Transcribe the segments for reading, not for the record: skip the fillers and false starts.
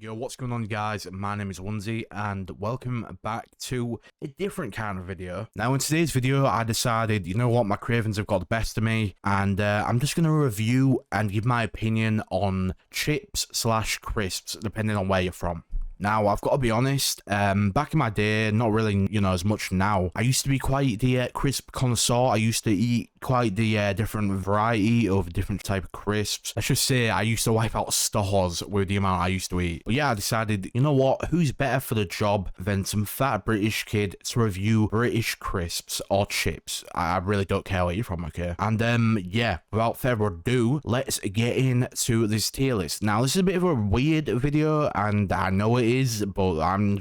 Yo, what's going on, guys? My name is Wunzee and welcome back to a different kind of video. Now in today's video I decided, you know what, my cravings have got the best of me, and I'm just going to review and give my opinion on chips slash crisps depending on where you're from. Now, I've got to be honest, back in my day, not really, as much now. I used to be quite the crisp connoisseur. I used to eat quite the different variety of different type of crisps. Let's just say I used to wipe out stores with the amount I used to eat. But yeah, I decided, you know what, who's better for the job than some fat British kid to review British crisps or chips? I really don't care where you're from, okay? And yeah, without further ado, let's get into this tier list. Now, this is a bit of a weird video, and I know it is, but I'm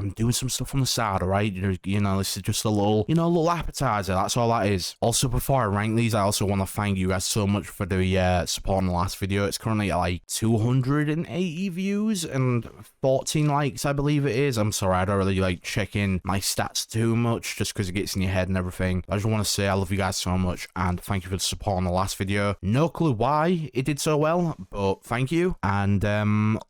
doing some stuff on the side, all right? You know, this is just a little, little appetizer. That's all that is. Also, before I rank these, I also want to thank you guys so much for the support on the last video. It's currently at like 280 views and 14 likes, I believe it is. I'm sorry, I don't really like checking my stats too much just because it gets in your head and everything. I just want to say I love you guys so much and thank you for the support on the last video. No clue why it did so well, but thank you. And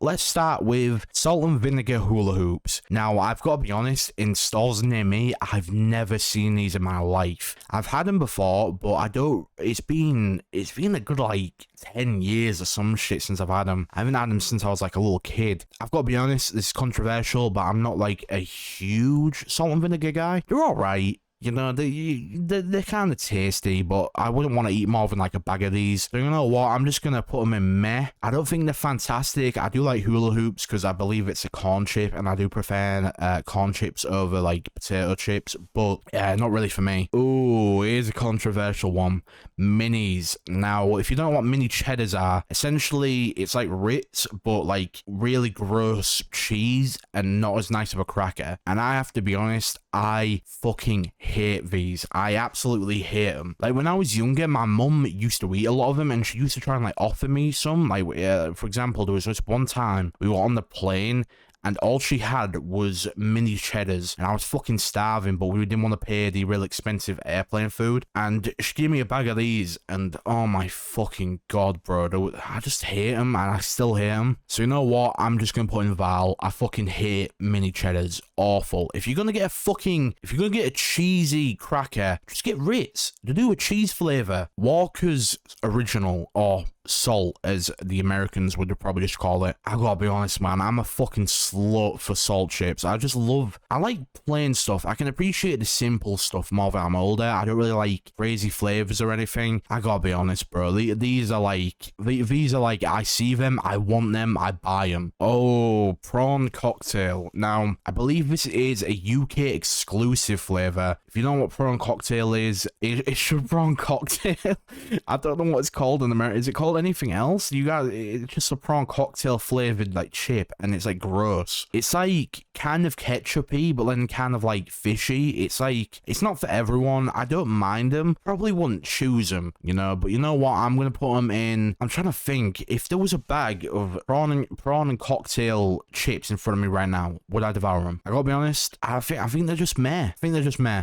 let's start with salt and vinegar hula hoops. Now, I've got to be honest, in stores near me, I've never seen these in my life. I've had them before, but I don't, it's been a good like 10 years or some shit since I've had them. I haven't had them since I was like a little kid. I've got to be honest, this is controversial, but I'm not like a huge salt and vinegar guy. They're all right. You know, they're kind of tasty, but I wouldn't want to eat more than like a bag of these. So you know what? I'm just going to put them in meh. I don't think they're fantastic. I do like hula hoops because I believe it's a corn chip, and I do prefer corn chips over like potato chips, but yeah, not really for me. Ooh, here's a controversial one. Minis. Now, if you don't know what mini cheddars are, essentially it's like Ritz, but like really gross cheese and not as nice of a cracker. And I have to be honest, I fucking hate these. I absolutely hate them. Like when I was younger, my mum used to eat a lot of them, and she used to try and like offer me some. Like for example, there was just one time we were on the plane and all she had was mini cheddars, and I was fucking starving, but we didn't want to pay the real expensive airplane food, and she gave me a bag of these, and oh my fucking god, bro, I just hate them, and I still hate them. So you know what, I'm just gonna put in Val. I fucking hate mini cheddars. Awful. If you're gonna get a cheesy cracker, just get Ritz. They do a cheese flavor. Walker's original, or salt as the Americans would probably just call it. I gotta be honest, man, I'm a fucking slut for salt chips. I like plain stuff. I can appreciate the simple stuff more than I'm older. I don't really like crazy flavors or anything. I gotta be honest, bro. These are like, I see them, I want them, I buy them. Oh, prawn cocktail. Now, I believe this is a UK exclusive flavor. If you know what prawn cocktail is, it's a prawn cocktail. I don't know what it's called in America. Is it called anything else? You got, it's just a prawn cocktail flavored like chip, and it's like gross. It's like kind of ketchupy, but then kind of like fishy. It's like, it's not for everyone. I don't mind them. Probably wouldn't choose them, but you know what? I'm gonna put them in. I'm trying to think. If there was a bag of prawn and cocktail chips in front of me right now, would I devour them? I gotta be honest. I think they're just meh.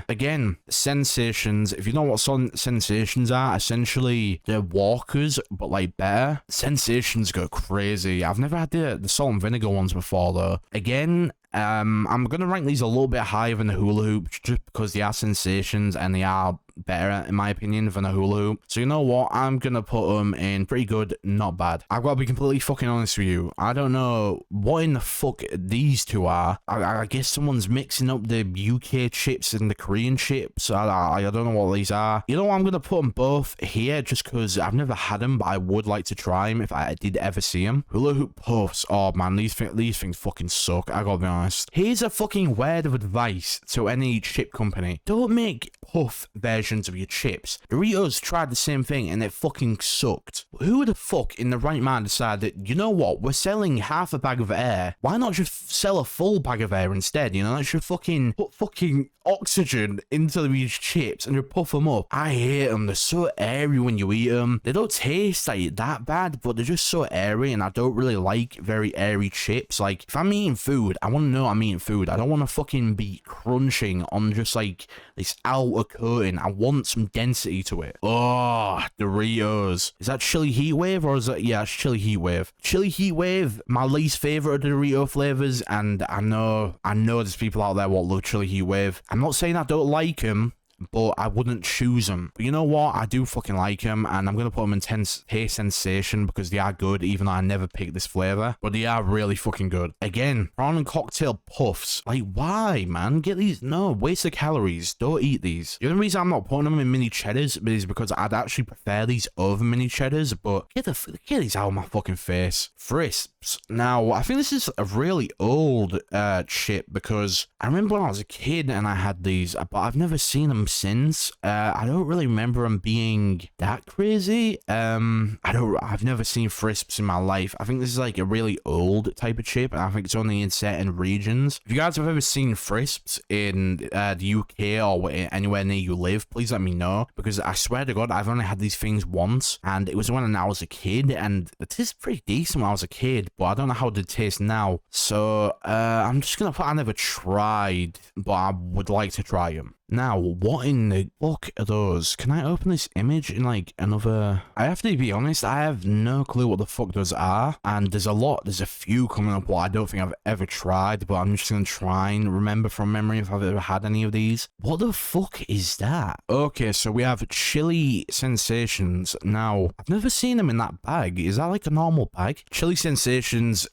Again, sensations. If you know what sensations are, essentially they're Walkers, but like better. Sensations go crazy. I've never had the salt and vinegar ones before though. Again, I'm gonna rank these a little bit higher than the hula hoop just because they are sensations and they are better in my opinion than a hula hoop. So you know what, I'm gonna put them in pretty good, not bad. I've got to be completely fucking honest with you. I don't know what in the fuck these two are. I guess someone's mixing up the UK chips and the Korean chips. I don't know what these are. You know what, I'm gonna put them both here just because I've never had them, but I would like to try them if I did ever see them. Hula hoop puffs. Oh man, these things fucking suck. I gotta be honest. Here's a fucking word of advice to any chip company. Don't make puff versions of your chips. Doritos tried the same thing and it fucking sucked. Who the fuck in the right mind decided that, you know what, we're selling half a bag of air, why not just sell a full bag of air instead? Let's just fucking put fucking oxygen into these chips and you puff them up. I hate them. They're so airy when you eat them. They don't taste like that bad, but they're just so airy, and I don't really like very airy chips. Like, if I'm eating food, I want to know I'm eating food. I don't want to fucking be crunching on just like this outer coating. I want some density to it. Oh, Doritos. Is that chili heat wave or is that, yeah, it's chili heat wave. Chili heat wave, my least favorite of the Dorito flavors, and I know there's people out there what love chili heat wave. I'm not saying I don't like them, but I wouldn't choose them. But you know what? I do fucking like them, and I'm going to put them in Taste Sensation because they are good, even though I never picked this flavor. But they are really fucking good. Again, prawn and cocktail puffs. Like, why, man? Get these. No, waste of calories. Don't eat these. The only reason I'm not putting them in mini cheddars is because I'd actually prefer these over mini cheddars, but get these out of my fucking face. Frisps. Now, I think this is a really old chip because I remember when I was a kid and I had these, but I've never seen them since. I don't really remember them being that crazy. I've never seen Frisps in my life. I think this is like a really old type of chip, and I think it's only in certain regions. If you guys have ever seen Frisps in the UK or anywhere near you live, please let me know, because I swear to God, I've only had these things once, and it was when I was a kid, and it tastes pretty decent when I was a kid, but I don't know how they taste now. So I'm just gonna put I never tried, but I would like to try them. Now, what in the fuck are those? Can I open this image in like another... I have to be honest, I have no clue what the fuck those are. And there's a few coming up what I don't think I've ever tried, but I'm just gonna try and remember from memory if I've ever had any of these. What the fuck is that? Okay, so we have Chili Sensations. Now, I've never seen them in that bag. Is that like a normal bag? Chili Sensations,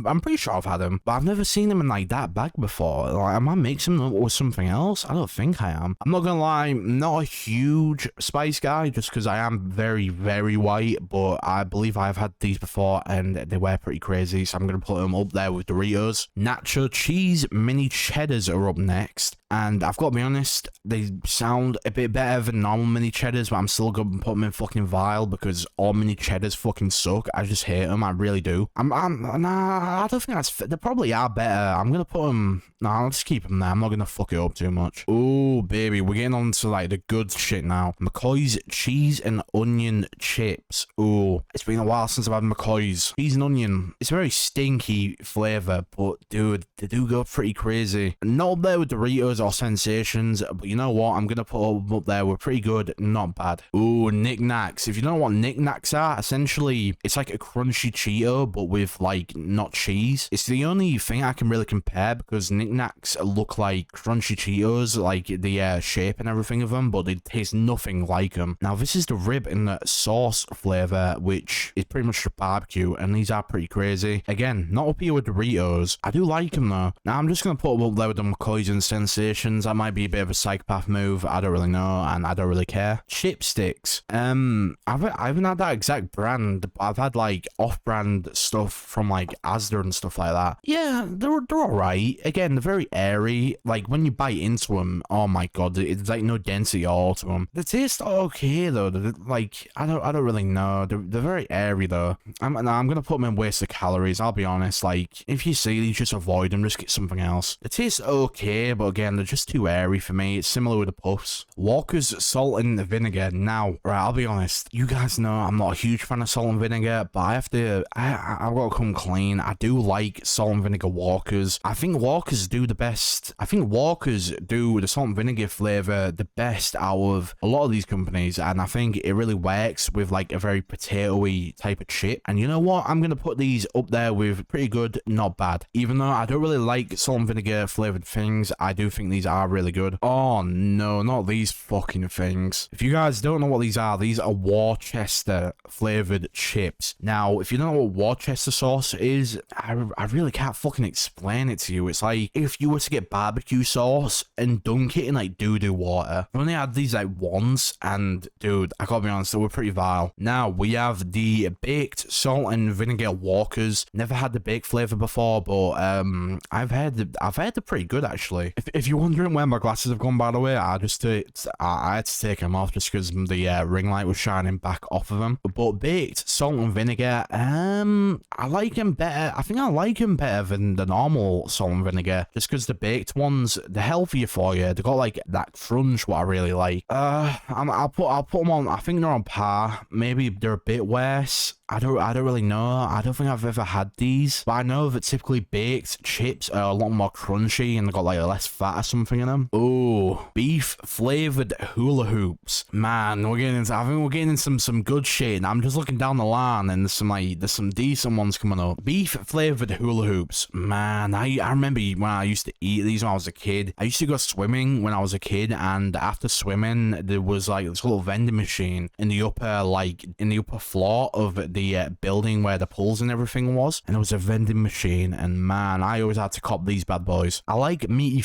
I'm pretty sure I've had them, but I've never seen them in like that bag before. Like, am I mixing them up with something else? I don't think I am. I'm not gonna lie, I'm not a huge spice guy just because I am very, very white, but I believe I've had these before and they were pretty crazy, so I'm gonna put them up there with Doritos. Nacho cheese mini cheddars are up next. And I've got to be honest, they sound a bit better than normal mini cheddars, but I'm still going to put them in fucking vial because all mini cheddars fucking suck. I just hate them. I really do. Nah, I don't think that's... They probably are better. I'm going to put them... Nah, I'll just keep them there. I'm not going to fuck it up too much. Oh, baby. We're getting on to, like, the good shit now. McCoy's cheese and onion chips. Oh, it's been a while since I've had McCoy's. Cheese and onion. It's a very stinky flavor, but, dude, they do go pretty crazy. Not up there with Doritos or Sensations, but you know what? I'm going to put them up there. We're pretty good, not bad. Oh, Knick Knacks. If you don't know what Knick Knacks are, essentially, it's like a crunchy Cheeto, but with, like, not cheese. It's the only thing I can really compare because Knick Knacks look like crunchy Cheetos, like the shape and everything of them, but they taste nothing like them. Now, this is the rib and the sauce flavor, which is pretty much the barbecue, and these are pretty crazy. Again, not up here with Doritos. I do like them, though. Now, I'm just going to put them up there with the McCoy's and Sensations. That might be a bit of a psychopath move. I don't really know, and I don't really care. Chipsticks. I haven't had that exact brand, but I've had, like, off-brand stuff from, like, Asda and stuff like that. Yeah, they're alright. Again, they're very airy. Like, when you bite into them, oh my god, it's like no density at all to them. They taste okay, though. They're, like, I don't really know. They're very airy, though. I'm gonna put them in waste of calories, I'll be honest. Like, if you see these, just avoid them. Just get something else. They taste okay, but again, they're just too airy for me. It's similar with the puffs. Walker's salt and vinegar. Now, right, I'll be honest. You guys know I'm not a huge fan of salt and vinegar, but I've got to come clean. I do like salt and vinegar Walkers. I think Walkers do the best. I think Walkers do the salt and vinegar flavor the best out of a lot of these companies, and I think it really works with like a very potato-y type of chip. And you know what? I'm gonna put these up there with pretty good, not bad. Even though I don't really like salt and vinegar flavored things, I do think these are really good. Oh no, not these fucking things. If you guys don't know what these are Worcester flavored chips. Now, if you don't know what Worcester sauce is, I really can't fucking explain it to you. It's like if you were to get barbecue sauce and dunk it in like doo-doo water. I've only had these like once, and dude, I gotta be honest, they were pretty vile. Now we have the baked salt and vinegar Walkers. Never had the baked flavor before, but I've heard they're pretty good actually. If you're wondering where my glasses have gone, by the way, I had to take them off just because the ring light was shining back off of them. But baked salt and vinegar, I like them better. I think I like them better than the normal salt and vinegar, just because the baked ones, they're healthier for you. They got like that crunch, what I really like. I'll put them on. I think they're on par. Maybe they're a bit worse. I don't really know. I don't think I've ever had these, but I know that typically baked chips are a lot more crunchy and they've got like less fat or something in them. Oh, beef flavored hula hoops. Man, I think we're getting into some good shit. And I'm just looking down the line and there's some decent ones coming up. Beef flavored hula hoops. Man, I remember when I used to eat these when I was a kid. I used to go swimming when I was a kid, and after swimming there was like this little vending machine in the upper floor of the building where the pools and everything was, and there was a vending machine, and man, I always had to cop these bad boys. I like meaty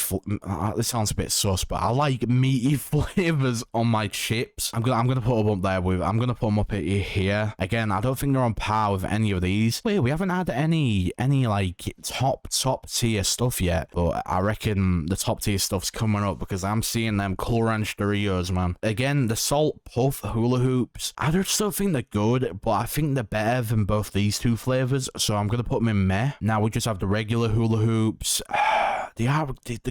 this sounds a bit sus, but I like meaty flavors on my chips. I'm gonna put them up there with, I'm gonna put them up here. Again, I don't think they're on par with any of these. Wait, we haven't had any like top tier stuff yet, but I reckon the top tier stuff's coming up because I'm seeing them Cool Ranch Doritos, man. Again, the salt puff hula hoops, I just don't think they're good, but I think they're better than both these two flavors, so I'm gonna put them in meh. Now we just have the regular hula hoops. They're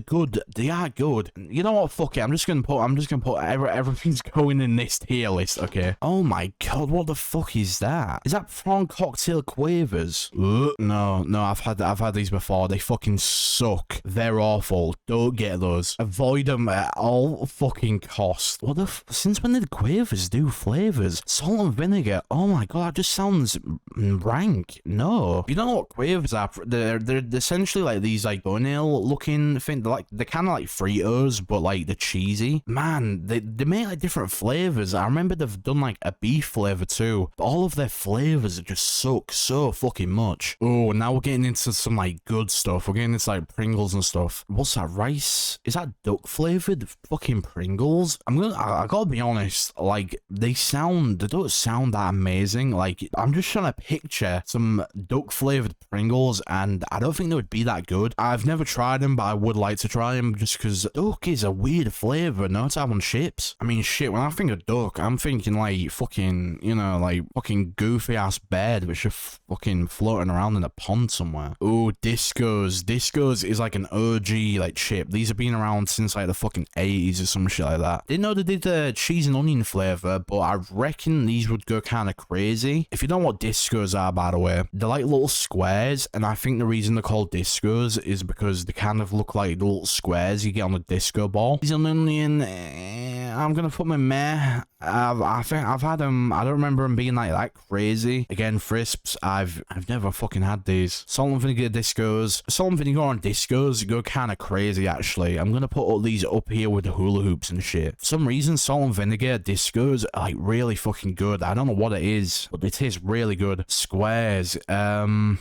good. They are good. You know what? Fuck it. I'm just gonna put everything's going in this tier list. Okay. Oh my god, what the fuck is that? Is that prawn cocktail quavers? No, I've had these before. They fucking suck. They're awful. Don't get those. Avoid them at all fucking cost. What the? Since when did quavers do flavors? Salt and vinegar. Oh my god, that just sounds rank. No. You know what quavers are? They're essentially like these like bonale looking thing. They're kind of like Fritos, but like they're cheesy. Man, they make like different flavors. I remember they've done like a beef flavor too, but all of their flavors just suck so fucking much. Oh, now we're getting into some like good stuff. We're getting into like Pringles and stuff. What's that? Rice? Is that duck flavored fucking Pringles? I gotta be honest, like they don't sound that amazing. Like I'm just trying to picture some duck flavored Pringles, and I don't think they would be that good. I've never tried them, but I would like to try them just because duck is a weird flavor. No, to have on chips. I mean, shit, when I think of duck, I'm thinking like fucking, you know, like fucking goofy ass bed which is fucking floating around in a pond somewhere. Oh, Discos. Discos is like an OG like chip. These have been around since like the fucking 80s or some shit like that. Didn't know they did the cheese and onion flavor, but I reckon these would go kind of crazy. If you don't know what Discos are, by the way, they're like little squares, and I think the reason they're called Discos is because they kind of look like the little squares you get on a disco ball. Cheese and onion, I'm gonna put them in meh. I think I've had them. I don't remember them being like that crazy. Again, Frisps. I've never fucking had these. Salt and vinegar Discos. Salt and vinegar on Discos go kind of crazy. Actually, I'm gonna put all these up here with the hula hoops and shit. For some reason, salt and vinegar Discos are like really fucking good. I don't know what it is, but they taste really good. Squares.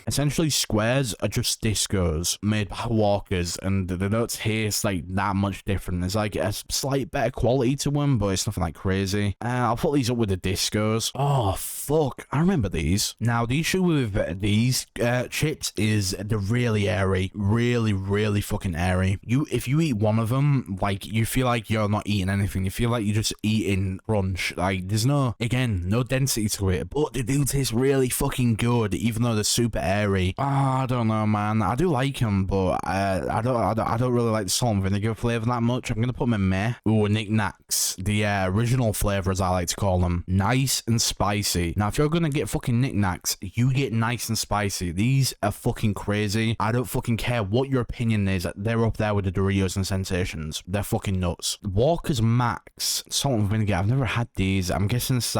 Essentially, squares are just Discos made by Walkers, and they don't taste like that much different. There's like a slight better quality to them, but it's nothing like crazy. I'll put these up with the Discos. Oh, fuck. I remember these. Now, the issue with these chips is they're really airy. Really fucking airy. If you eat one of them, like, you feel like you're not eating anything. You feel like you're just eating crunch. Like, there's no density to it, but they do taste really fucking good, even though they're super airy. I don't know, man. I do like them, but I don't really like the salt and vinegar flavor that much. I'm gonna put them in meh. Ooh, Knick Knacks. The original flavor, as I like to call them. Nice and spicy. Now, if you're gonna get fucking Knick Knacks, you get nice and spicy. These are fucking crazy. I don't fucking care what your opinion is. They're up there with the Doritos and Sensations. They're fucking nuts. Walker's Max salt and vinegar. I've never had these. I'm guessing it's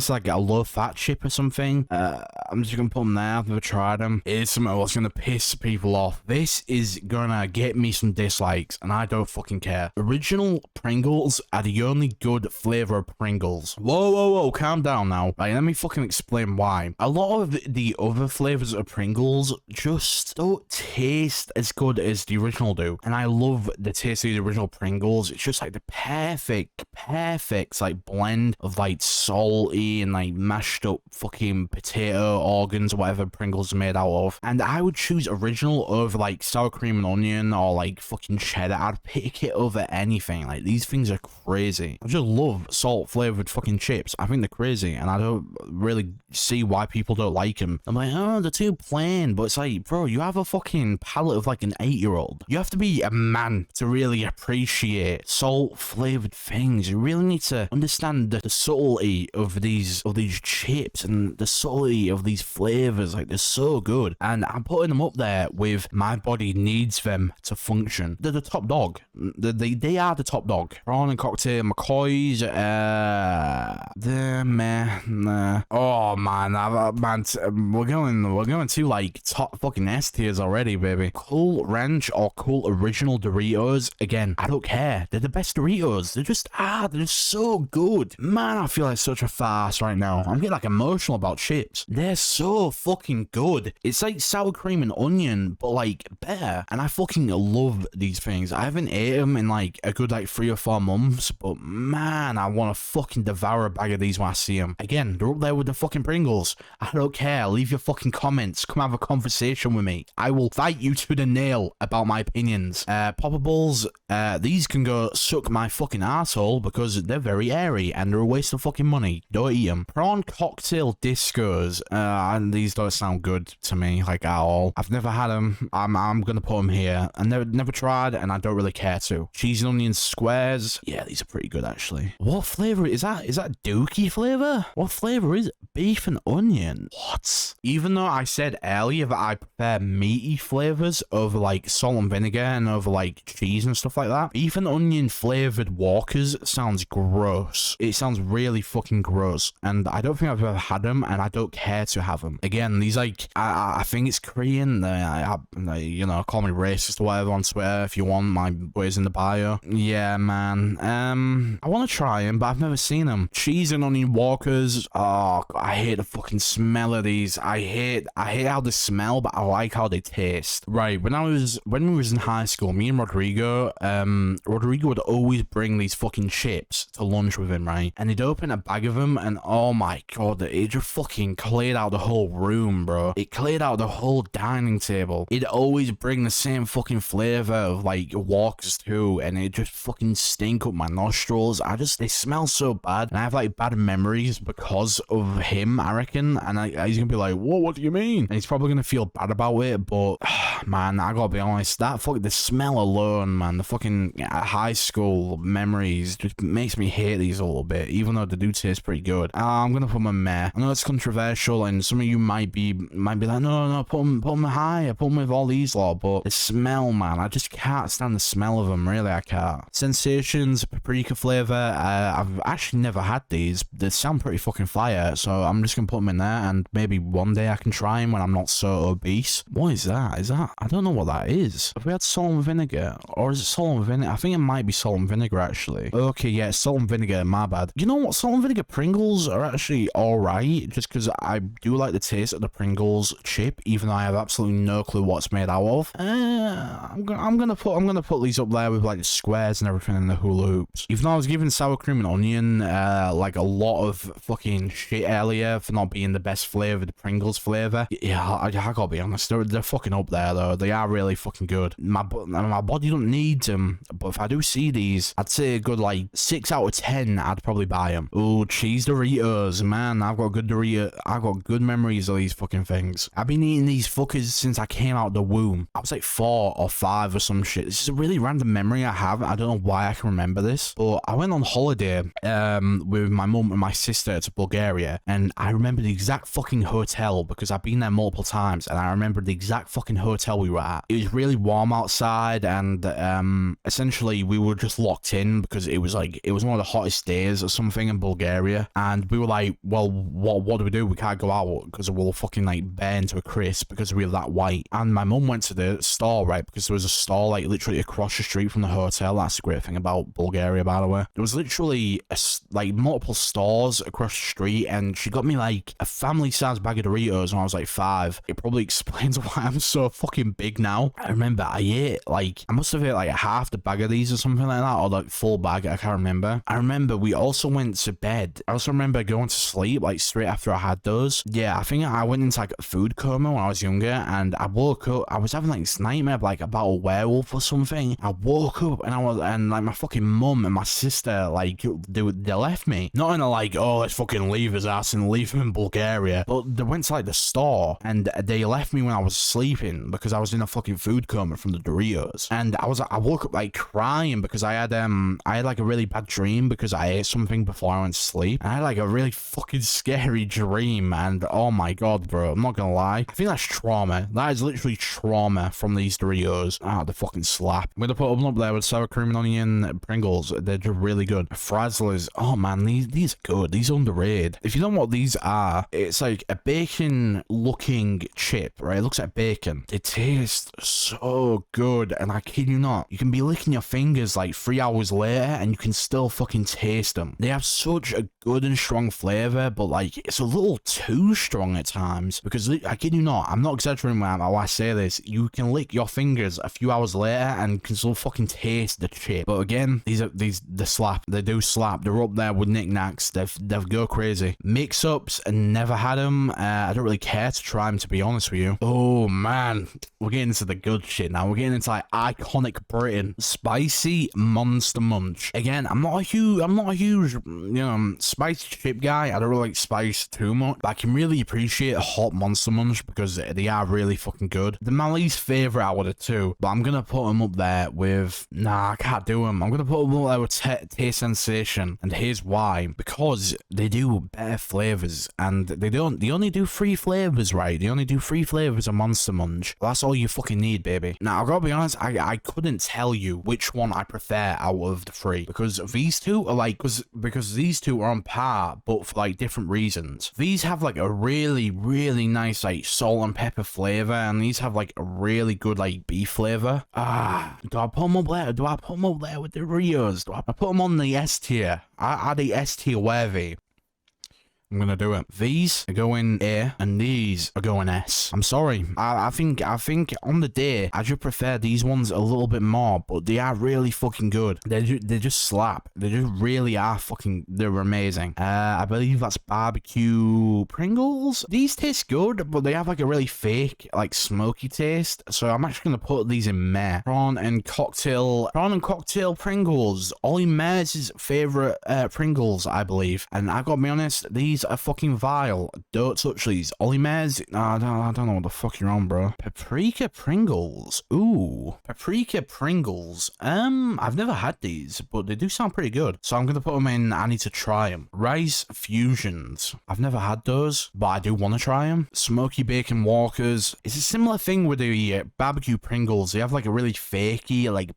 like a low fat chip or something. I'm just gonna put them there. I've never tried them. It's something that's gonna piss people off. This is gonna get me some dislikes, and I don't fucking care. Original Pringles are the only good flavor of Pringles. Whoa, calm down now. Right, let me fucking explain why. A lot of the other flavors of Pringles just don't taste as good as the original do, and I love the taste of the original Pringles. It's just like the perfect like blend of like salty and like mashed up fucking potato organs or whatever Pringles are made out of, and I would choose original over like sour cream and onion or like fucking cheddar. I'd pick it over anything. Like, these things are crazy. I just love salt flavored fucking chips. I think they're crazy, and I don't really see why people don't like them. I'm like, oh, they're too plain. But it's like, bro, you have a fucking palate of like an 8-year-old. You have to be a man to really appreciate salt flavored things. You really need to understand the subtlety of these chips and the subtlety of these flavors. Like, they're so good, and I'm putting them up there with my body needs them to function. They're the top dog. They are the top dog. Prawn and cocktail McCoy's. Oh man, we're going to like top fucking S tiers already, baby. Cool Ranch or Cool Original Doritos. Again, I don't care. They're the best Doritos. They're so good. Man, I feel like such a farce right now. I'm getting like emotional about chips. They're so fucking good. It's like sour cream and onion, but like better. And I fucking love these things. I haven't ate them in like a good like 3 or 4 months, but man, I want to fucking devour a bag of these when I see them. Again, they're up there with the fucking Pringles. I don't care. Leave your fucking comments. Come have a conversation with me. I will fight you to the nail about my opinions. Poppables, these can go suck my fucking asshole because they're very airy and they're a waste of fucking money. Don't eat them. Prawn cocktail discos, and these don't sound good to me like at all. I've never had them. I'm gonna put them here. I never tried, and I don't really care to. Cheese and onion squares, yeah, these are pretty good actually. What flavor is that? Is that dookie flavor? What flavor is it? Beef and onion. What? Even though I said earlier that I prefer meaty flavors over like salt and vinegar and over like cheese and stuff like that, beef and onion flavored Walkers sounds gross. It sounds really fucking gross, and I don't think I've ever had them, and I don't care to have them. Again, these like I think it's Korean. You know, call me racist or whatever on Twitter if you want. My boy's in the bio. Yeah, man. I want to try them, but I've never seen them. Cheese and onion Walkers. Oh, I hate the fucking smell of these. I hate how they smell, but I like how they taste. Right, when we was in high school, me and Rodrigo would always bring these fucking chips to lunch with him, right? And he'd open a bag of them, and oh my god, it just fucking cleared out the whole room, bro. It cleared out the whole dining table. He'd always bring the same fucking flavor of like Walkers too, and it just fucking stink up my nostrils. They smell so bad, and I have like bad memories because of him, I reckon. And he's gonna be like, what do you mean? And he's probably gonna feel bad about it, but man, I gotta be honest, the smell alone, man, the fucking high school memories just makes me hate these a little bit, even though they do taste pretty good. I'm gonna put them in meh. I know it's controversial, and some of you might be like, no, put them higher, put them with all these lot, but the smell, man, I just can't stand the smell of them, really, I can't. Sensations, paprika flavor, I've actually never had these. They sound pretty fucking fire, so I'm just gonna put them in there, and maybe one day I can try them when I'm not so obese. What is that? I don't know what that is. Have we had salt and vinegar? Or is it salt and vinegar? I think it might be salt and vinegar, actually. Okay, yeah, salt and vinegar, my bad. You know what? Salt and vinegar Pringles are actually alright, just because I do like the taste of the Pringles chip, even though I have absolutely no clue what it's made out of. I'm gonna put these up there with like the squares and everything in the hula hoops. Even though I was giving sour cream and onion like a lot of fucking shit earlier for not being the best flavor, the Pringles flavor. Yeah, I gotta be honest, they're fucking up there though. They are really fucking good. My body don't need them, but if I do see these, I'd say a good like 6 out of 10. I'd probably buy them. Oh, cheese Doritos, man, I've got good memories of these fucking things. I've been eating these fuckers since I came out the womb. I was like 4 or 5 or some shit. This is a really random memory I have. I don't know why I can remember this, but I went on holiday with my mum and my sister to Bulgaria, and I remember the exact fucking hotel because I've been there multiple times, and I remember the exact fucking hotel we were at. It was really warm outside, and essentially we were just locked in because it was one of the hottest days or something in Bulgaria, and we were like, well, what do? We can't go out because we'll fucking like burn to a crisp because we're that white. And my mum went to the store, right, because there was a store like literally across the street from the hotel. That's the great thing about Bulgaria, by the way. There was literally like multiple stores across the street, and she got me like a family-sized bag of Doritos when I was like 5. It probably explains why I'm so fucking fucking big now. I remember I must have ate like half the bag of these or something like that, or like full bag. I can't remember. I remember we also went to bed. I also remember going to sleep like straight after I had those. Yeah, I think I went into like a food coma when I was younger, and I woke up. I was having like this nightmare like about a werewolf or something. I woke up and like my fucking mum and my sister like they left me. Not in a like, oh, let's fucking leave his ass and leave him in Bulgaria, but they went to like the store and they left me when I was sleeping because I was in a fucking food coma from the Doritos. And I woke up like crying because I had like a really bad dream because I ate something before I went to sleep. And I had like a really fucking scary dream, and oh my god, bro, I'm not gonna lie, I think that's trauma. That is literally trauma from these Doritos. The fucking slap. I'm gonna put them up there with sour cream and onion Pringles. They're just really good. Frazzlers, oh man, these are good. These are underrated. If you don't know what these are, it's like a bacon looking chip, right? It looks like bacon. They taste so good, and I kid you not, you can be licking your fingers like 3 hours later and you can still fucking taste them. They have such a good and strong flavor, but like it's a little too strong at times, because I kid you not, I'm not exaggerating when I say this, you can lick your fingers a few hours later and can still fucking taste the chip. But again, they slap. They do slap. They're up there with knickknacks. They go crazy. Mix-ups, and never had them. I don't really care to try them, to be honest with you. Oh man, we're getting into the good shit now. We're getting into like iconic Britain. Spicy Monster Munch. Again, I'm not a huge, you know, spicy chip guy. I don't really like spice too much, but I can really appreciate a hot Monster Munch because they are really fucking good. They're my least favorite out of the two, but I'm gonna put them up there with, nah, I can't do them. I'm gonna put them up there with Taste Sensation, and here's why. Because they do better flavors, and they only do 3 flavors, right? They only do 3 flavors of Monster Munch. That's all you fucking need, baby. Now, I've got to be honest, I couldn't tell you which one I prefer out of the 3, because these two are like, because these two are on par, but for like different reasons. These have like a really, really nice like salt and pepper flavor, and these have like a really good like beef flavor. Do I put them up there? Do I put them up there with the Rios? Do I put them on the S tier? Are they S tier worthy? I'm gonna do it. These are going A, and these are going S. I'm sorry. I think on the day, I just prefer these ones a little bit more, but they are really fucking good. They just slap. They just really are fucking, they're amazing. I believe that's barbecue Pringles. These taste good, but they have like a really fake, like smoky taste. So I'm actually gonna put these in Meh. Prawn and cocktail Pringles. Ollie Meh's favorite Pringles, I believe. And I've got to be honest, these are fucking vile. Don't touch these. Ollie Meh's, I don't know what the fuck you're on, bro. Paprika Pringles. Ooh, paprika Pringles. I've never had these, but they do sound pretty good. So I'm gonna put them in. I need to try them. Rice Fusions. I've never had those, but I do want to try them. Smoky Bacon Walkers. It's a similar thing with the barbecue Pringles. They have like a really fakey like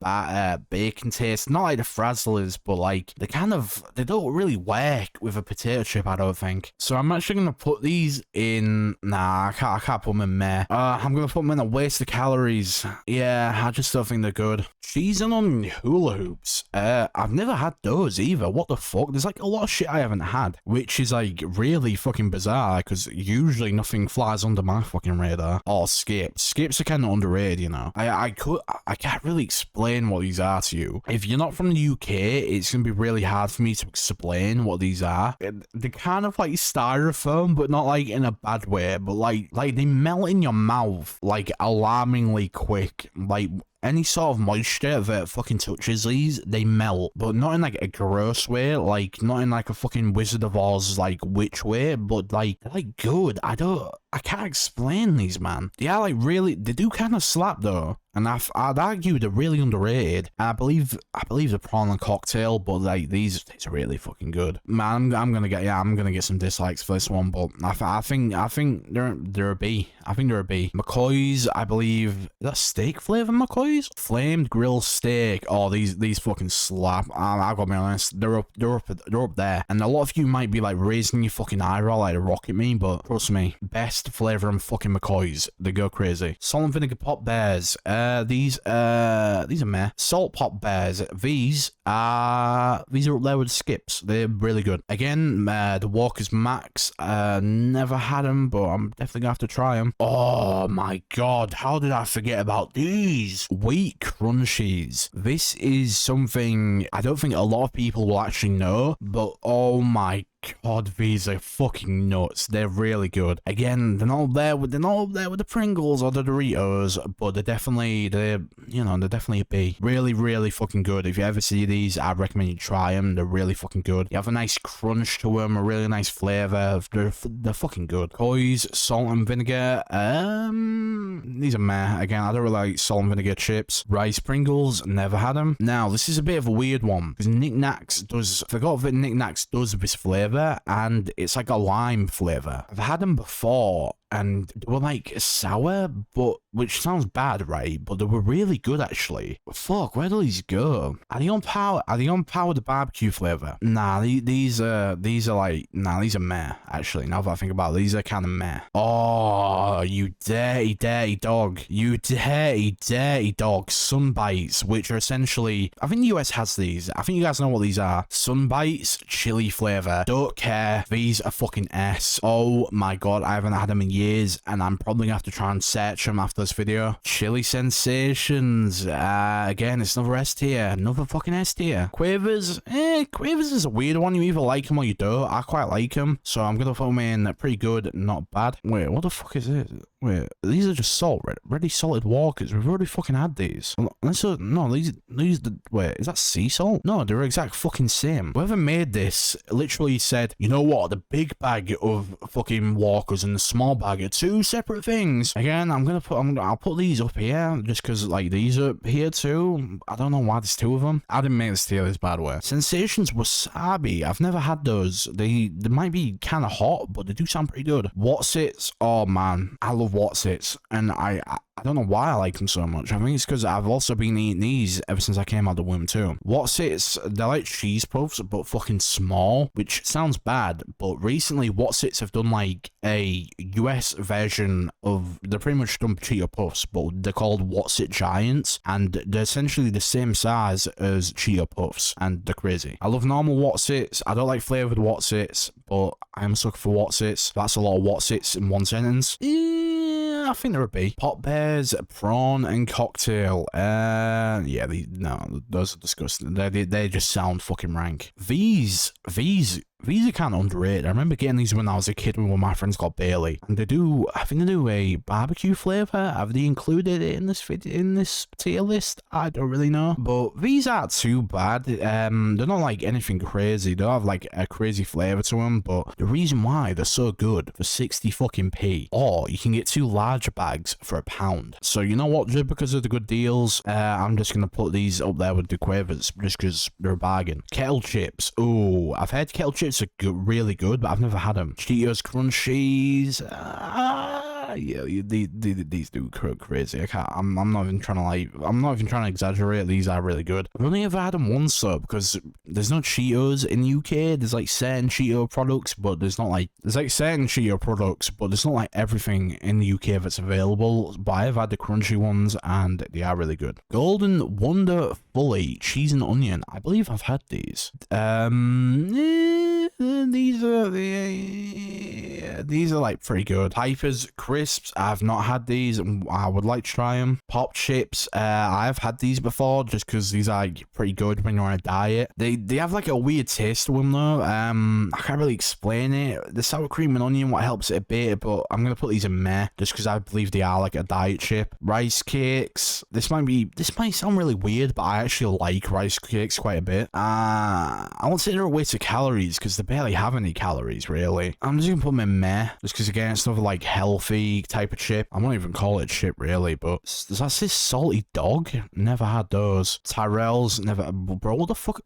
bacon taste. Not like the Frazzlers, but like they don't really work with a potato chip, I don't think. So I'm actually gonna put these in. Nah, I can't put them in Meh. I'm gonna put them in a waste of calories. Yeah, I just don't think they're good. Cheese and onion hula hoops. I've never had those either. What the fuck? There's like a lot of shit I haven't had, which is like really fucking bizarre because usually nothing flies under my fucking radar. Or skips. Skips are kind of underrated, you know. I can't really explain what these are to you. If you're not from the UK, it's gonna be really hard for me to explain what these are. They're kind of like styrofoam, but not like in a bad way, but like they melt in your mouth like alarmingly quick. Like any sort of moisture that fucking touches these, they melt, but not in like a gross way, like not in like a fucking Wizard of Oz like witch way, but like they're like good. I can't explain these, man. They are like really, they do kind of slap though. And I'd argue they're really underrated. And I believe the prawn and cocktail, but like these are really fucking good. Man, I'm gonna get some dislikes for this one, but I think they're a B. I think they're a B. McCoy's, I believe, is that steak flavor McCoy's? Flamed grilled steak. Oh, these fucking slap. I gotta be honest, they're up there. And a lot of you might be like raising your fucking eyebrow like a rock at me, but trust me, best flavor in fucking McCoy's. They go crazy. Salt and vinegar pop bears. These are meh. Salt pop bears. These are up there with the skips. They're really good. Again, the Walker's Max. Never had them, but I'm definitely gonna have to try them. Oh my god, how did I forget about these? Wheat crunchies. This is something I don't think a lot of people will actually know, but oh my god, these are fucking nuts. They're really good. Again, they're not up there with the Pringles or the Doritos, but they're definitely a B. Really, really fucking good. If you ever see these, I'd recommend you try them. They're really fucking good. You have a nice crunch to them, a really nice flavor. They're fucking good. Koi's salt and vinegar. These are meh. Again, I don't really like salt and vinegar chips. Rice Pringles, never had them. Now, this is a bit of a weird one because Knick Knacks does. I forgot that Knick Knacks does this flavor. And it's like a lime flavor. I've had them before and they were like sour, but which sounds bad, right? But they were really good actually. Fuck, where do these go? Are they on power? Are they on power the barbecue flavor? Nah, these are meh. Actually, now that I think about it, these are kind of meh. Oh, you dirty, dirty dog! You dirty, dirty dog! Sunbites, which are essentially, I think the US has these. I think you guys know what these are. Sunbites, chili flavor. Don't care. These are fucking S. Oh my god, I haven't had them in years, and I'm probably gonna have to try and search them after this video. Chili Sensations. Again, it's another S tier. Another fucking S tier. Quavers. Quavers is a weird one. You either like them or you don't. I quite like them, so I'm gonna put them in pretty good, not bad. Wait, what the fuck is this? Wait, these are just ready salted Walkers. We've already fucking had these. No, these, wait, is that sea salt? No, they're exact fucking same. Whoever made this literally said, you know what, the big bag of fucking Walkers and the small bag are two separate things. Again, I'll put these up here, just because, like, these are here too. I don't know why there's two of them. I didn't make this tier this bad way. Sensations Wasabi. I've never had those. They might be kind of hot, but they do sound pretty good. Whatsits. Oh man, I love Whatsits, and I don't know why I like them so much. I think it's because I've also been eating these ever since I came out of the womb too. Whatsits, they're like cheese puffs, but fucking small, which sounds bad, but recently Whatsits have done like a US version of, they're pretty much done Cheeto Puffs, but they're called Whatsit Giants, and they're essentially the same size as Cheeto Puffs, and they're crazy. I love normal Whatsits. I don't like flavored Whatsits, but I'm a sucker for Whatsits. That's a lot of Whatsits in one sentence. I think they're a B. Pop Bears, prawn, and cocktail. Yeah, those are disgusting. They just sound fucking rank. These are kind of underrated. I remember getting these when I was a kid when one of my friends got Bailey, and I think they do a barbecue flavor. Have they included it in this tier list? I don't really know, but these aren't too bad. They're not like anything crazy. They don't have like a crazy flavor to them, but the reason why they're so good for 60 fucking p, or you can get 2 larger bags for £1. So you know what? Just because of the good deals, I'm just gonna put these up there with the Quavers just because they're a bargain. Kettle chips. Ooh, I've had kettle chips are really good, but I've never had them. Cheetos Crunchies. Yeah, these do crazy. I'm not even trying to exaggerate. These are really good. I've only ever had them once though, because there's no Cheetos in the UK. There's like certain Cheeto products, but there's not like everything in the UK that's available. But I've had the crunchy ones and they are really good. Golden Wonder Fully Cheese and Onion. I believe I've had these. These are like pretty good. Hypers Crisps, I've not had these and I would like to try them. Pop Chips, I've had these before just because these are like pretty good when you're on a diet. They have like a weird taste to them though. I can't really explain it. The sour cream and onion what helps it a bit, but I'm gonna put these in meh just because I believe they are like a diet chip. Rice Cakes, this might sound really weird, but I actually like rice cakes quite a bit. I won't say they're a waste of calories because they barely have any calories really. I'm just gonna put them in meh just because again it's another like healthy type of chip. I won't even call it a chip really, but does that say salty dog? Never had those. Tyrell's, never. Bro, what the fuck?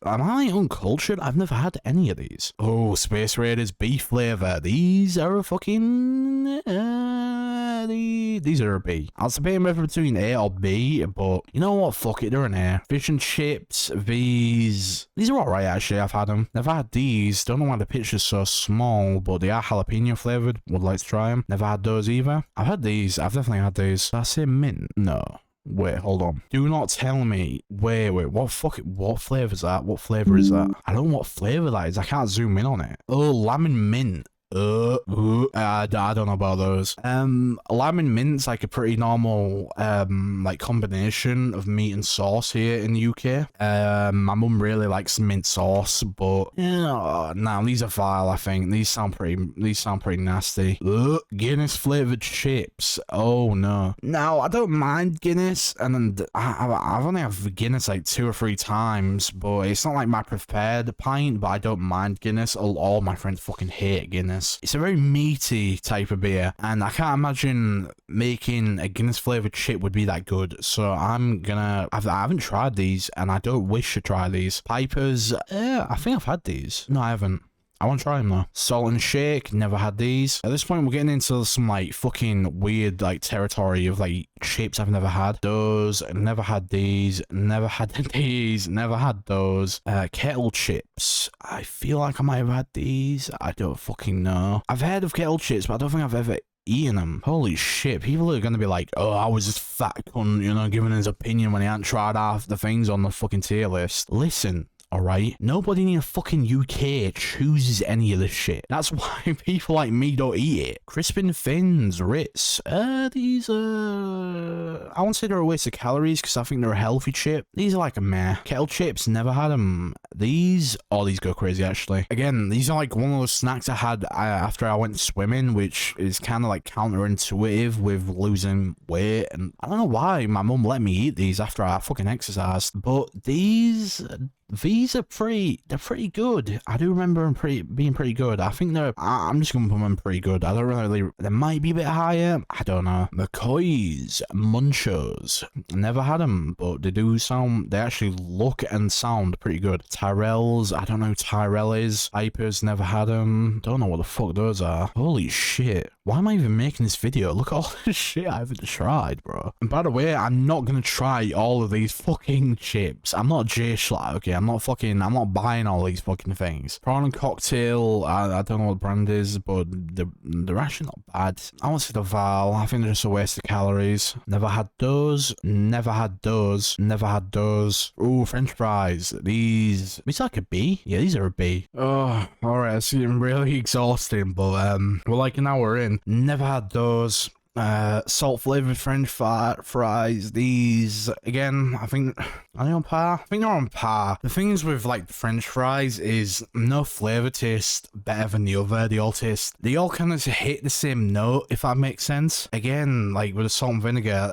Am I uncultured? I've never had any of these. Oh, Space Raiders beef flavor. These are a fucking these are a B. I'll debate between A or B, but you know what? Fuck it, they're an A. Fish and chips. These are alright actually. I've had them. Never had these. Don't know why the picture's so small, but they are jalapeno flavored. Would like to try them. Never had those either. I've had these. I've definitely had these. Did I say mint? No. Wait, hold on. Do not tell me. Wait, what flavor is that? What flavor is that? I don't know what flavor that is. I can't zoom in on it. Oh, lemon mint. I don't know about those. Lemon mint's like a pretty normal, like combination of meat and sauce here in the UK. My mum really likes mint sauce, but yeah, nah, these are vile. I think these sound pretty nasty. Guinness flavored chips. Oh no. Now I don't mind Guinness, and then I've only had Guinness like 2 or 3 times, but it's not like my preferred pint. But I don't mind Guinness. All my friends fucking hate Guinness. It's a very meaty type of beer, and I can't imagine making a Guinness flavored chip would be that good. So I haven't tried these, and I don't wish to try these. Pipers, I think I've had these. No, I haven't. I want to try them though. Salt and shake, never had these. At this point, we're getting into some like fucking weird like territory of like chips I've never had. Those, never had these, never had these, never had those. Kettle chips. I feel like I might have had these. I don't fucking know. I've heard of kettle chips, but I don't think I've ever eating them. Holy shit, people are gonna be like, oh, I was just fat cunt, you know, giving his opinion when he hadn't tried half the things on the fucking tier list. Listen. Alright? Nobody in the fucking UK chooses any of this shit. That's why people like me don't eat it. Crispin Fins, Ritz. These are... I won't say they're a waste of calories because I think they're a healthy chip. These are like a meh. Kettle chips, never had them. These... Oh, these go crazy actually. Again, these are like one of those snacks I had after I went swimming, which is kind of like counterintuitive with losing weight. And I don't know why my mum let me eat these after I fucking exercised. But these are they're pretty good. I do remember them being pretty good. I think I'm just gonna put them pretty good. I don't really, they might be a bit higher. I don't know. McCoy's Munchos. Never had them, but they actually look and sound pretty good. Tyrell's, I don't know who Tyrell is. Pipers, never had them. Don't know what the fuck those are. Holy shit. Why am I even making this video? Look at all this shit I haven't tried, bro. And by the way, I'm not gonna try all of these fucking chips. I'm not Jay Schlatt, okay? I'm not buying all these fucking things. Prawn and cocktail, I don't know what brand is, but they're actually not bad. I won't say they're vile. I think they're just a waste of calories. Never had those. Never had those. Never had those. Ooh, French fries. These like a B? Yeah, these are a B. Oh, alright, it's getting really exhausting, but we're like an hour in. Never had those. Salt flavored French fries. These again, I think, are they on par? I think they're on par. The thing is with like French fries is no flavor taste better than the other. They all kind of hit the same note, if that makes sense. Again, like with the salt and vinegar,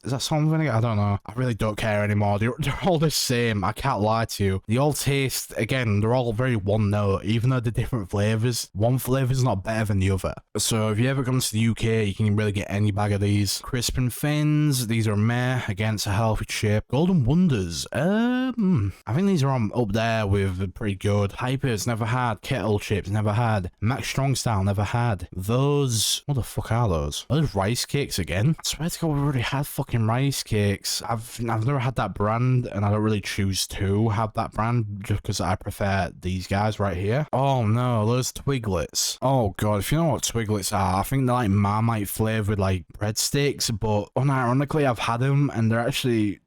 is that salt and vinegar? I don't know. I really don't care anymore. They're all the same. I can't lie to you. They all taste, again, they're all very one note, even though they're different flavors. One flavor is not better than the other. So if you ever come to the UK, you can really get any bag of these. Crispin Fins, these are meh. Again, it's a healthy chip. Golden Wonders, I think these are up there with pretty good. Hypers, never had. Kettle chips, never had. Max Strong Style, never had. Those, what the fuck are those? Are those rice cakes again? I swear to God, we already had fucking rice cakes. I've never had that brand, and I don't really choose to have that brand just because I prefer these guys right here. Oh no, those Twiglets. Oh God, if you know what Twiglets are, I think they're like Marmite flavored like breadsticks, but unironically I've had them and they're actually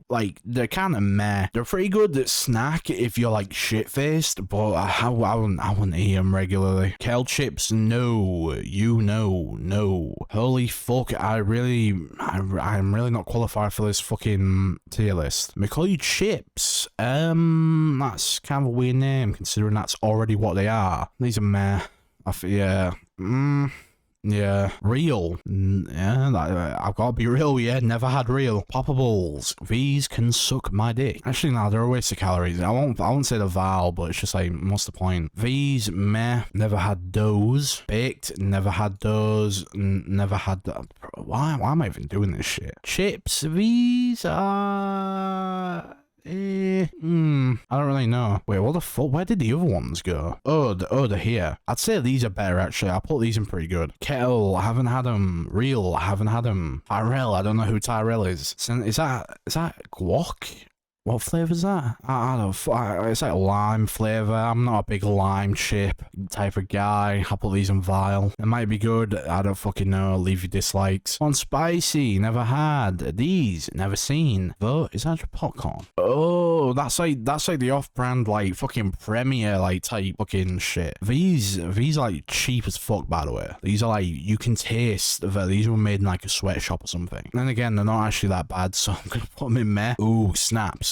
like, they're kind of meh. They're pretty good at snack if you're like shit-faced, but I wouldn't eat them regularly. Kale chips, no. No. Holy fuck, I'm really not qualified for this fucking tier list. McCoy chips, that's kind of a weird name considering that's already what they are. These are meh. Yeah, real. Yeah, I've got to be real. Yeah, never had real. Poppables. These can suck my dick. Actually, no, they're a waste of calories. I won't say the vile, but it's just like, what's the point? These, meh. Never had those. Baked. Never had those. Never had that. Why am I even doing this shit? Chips. These are... I don't really know. Wait, what the fuck? Where did the other ones go? Oh, they're here. I'd say these are better, actually. I'll put these in pretty good. Kettle, I haven't had them. Real, I haven't had them. Tyrell, I don't know who Tyrell is. Is that guac? What flavor's that? I don't. It's like lime flavor. I'm not a big lime chip type of guy. I'll put these in vial. It might be good. I don't fucking know. Leave your dislikes. On spicy. Never had. These. Never seen. Though, is that popcorn? Oh, that's like the off-brand like fucking Premier like type fucking shit. These like cheap as fuck, by the way. These are like, you can taste that these were made in like a sweatshop or something. And then again, they're not actually that bad, so I'm gonna put them in meh. Ooh, snaps.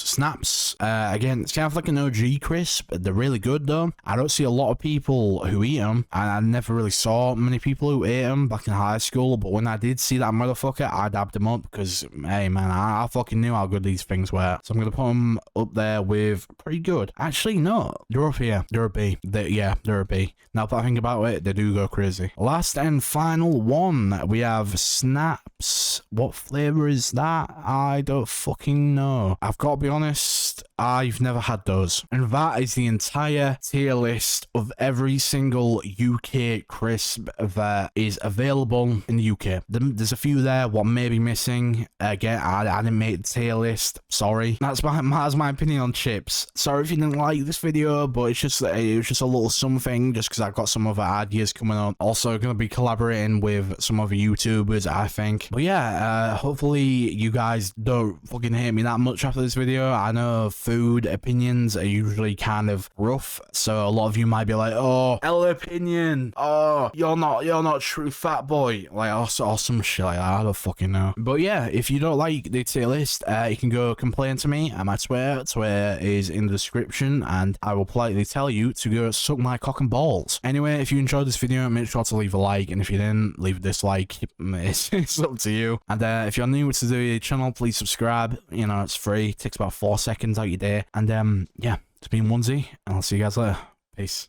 Again, it's kind of like an OG crisp. They're really good though. I don't see a lot of people who eat them, and I never really saw many people who ate them back in high school. But when I did see that motherfucker, I dabbed them up because, hey man, I fucking knew how good these things were. So I'm gonna put them up there with pretty good. Actually, no, they're up here. They're a B. They're a B. Now that I think about it, they do go crazy. Last and final one, we have snaps. What flavor is that? I don't fucking know. I've got to be honest, I've never had those. And that is the entire tier list of every single UK crisp that is available in the UK. There's a few there what may be missing. Again, I didn't make the tier list. Sorry. That's my opinion on chips. Sorry if you didn't like this video, but it was just a little something just because I've got some other ideas coming up. Also going to be collaborating with some other YouTubers, I think. But yeah, hopefully you guys don't fucking hate me that much after this video. I know food opinions are usually kind of rough, so a lot of you might be like, oh, L opinion, oh, you're not true fat boy, like or some shit like that. I don't fucking know. But yeah, if you don't like the tier list, you can go complain to me at my Twitter. Twitter is in the description, and I will politely tell you to go suck my cock and balls. Anyway, if you enjoyed this video, make sure to leave a like, and if you didn't, leave a dislike. It's up to you. And if you're new to the channel, please subscribe. You know, it's free. It takes about 4 seconds out your day. And yeah, it's been Wunzee, and I'll see you guys later. Peace.